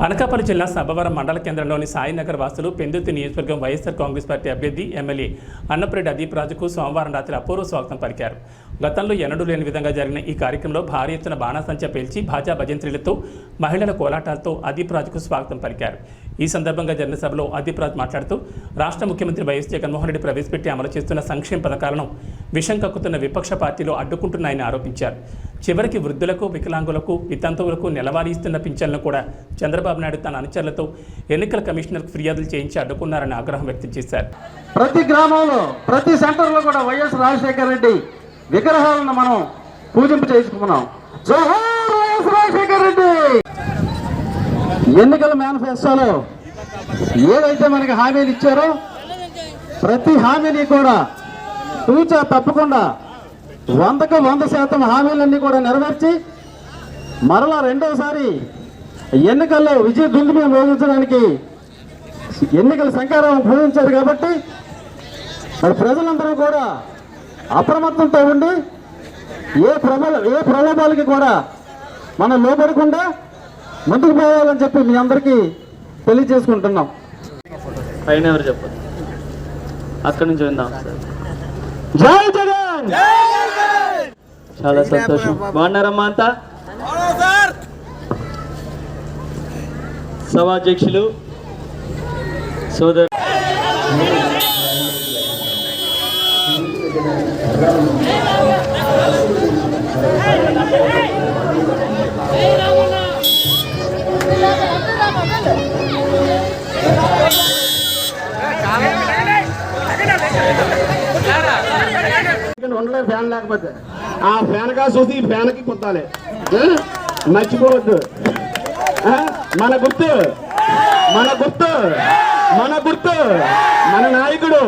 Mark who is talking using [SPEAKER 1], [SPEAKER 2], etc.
[SPEAKER 1] అనకాపల్లి జిల్లా సబ్బవరం మండల కేంద్రంలోని సాయినగర్ వాసులు పెందుర్తి నియోజకవర్గం వైఎస్ఆర్ కాంగ్రెస్ పార్టీ అభ్యర్థి ఎమ్మెల్యే అన్నప్రెడ్డి అదీప్ రాజుకు సోమవారం రాత్రి అపూర్వ స్వాగతం పలికారు. గతంలో ఎన్నడూ లేని విధంగా జరిగిన ఈ కార్యక్రమంలో భారీ ఎత్తున బాణాసంచా పేల్చి భాజా భజంత్రీలతో మహిళల కోలాటాలతో అదీప్ రాజుకు స్వాగతం పలికారు. ఈ సందర్భంగా జరిగిన సభలో అదీప్ రాజు మాట్లాడుతూ రాష్ట్ర ముఖ్యమంత్రి వైఎస్ జగన్మోహన్ రెడ్డి ప్రవేశపెట్టి అమలు చేస్తున్న సంక్షేమ పథకాలను విషం కక్కుతున్న విపక్ష పార్టీలు అడ్డుకుంటున్నాయని ఆరోపించారు. చివరికి వృద్ధులకు, వికలాంగులకు, వితంతువులకు నెలవారీ ఇస్తున్న పింఛన్లను కూడా చంద్రబాబు నాయుడు తన అనుచరులతో ఎన్నికల కమిషనర్కు ఫిర్యాదులు చేయించి అడ్డుకున్నారని ఆగ్రహం వ్యక్తం చేశారు.
[SPEAKER 2] ప్రతి గ్రామంలో, ప్రతి సెంటర్లో కూడా వైఎస్ రాజశేఖర రెడ్డి విగ్రహాలను మనం పూజింపు చేసుకున్నాం. జోహార్ వైఎస్ రాజశేఖర రెడ్డి. ఎన్నికల మేనిఫెస్టోలో ఏదైతే మనకి హామీలు ఇచ్చారో ప్రతి హామీని కూడా తూచా తప్పకుండా 100% హామీలన్నీ కూడా నెరవేర్చి మరలా రెండోసారి ఎన్నికల్లో విజయ దుందుని మోగించడానికి ఎన్నికల సంకారం పూజించారు. కాబట్టి మరి ప్రజలందరూ కూడా అప్రమత్తంతో ఉండి ఏ ప్రలోభాలకి కూడా మనం లోపడకుండా ముందుకు పోవాలని చెప్పి మీ అందరికీ తెలియజేసుకుంటున్నాం.
[SPEAKER 3] పైన ఎవరు చెప్పదు, అక్కడి నుంచి విందాం.
[SPEAKER 2] జై జగన్.
[SPEAKER 3] చాలా సంతోషం. బాగున్నారమ్మా అంతా? సభాధ్యక్షులు సోదరు
[SPEAKER 2] ఉండలేదు ఫ్యాన్ లేకపోతే. ఆ ఫ్యాన్ కా చూసి ఈ ఫ్యాన్కి కుట్టాలి, మర్చిపోవద్దు. మన గుర్తు మన గుర్తు మన గుర్తు మన నాయకుడు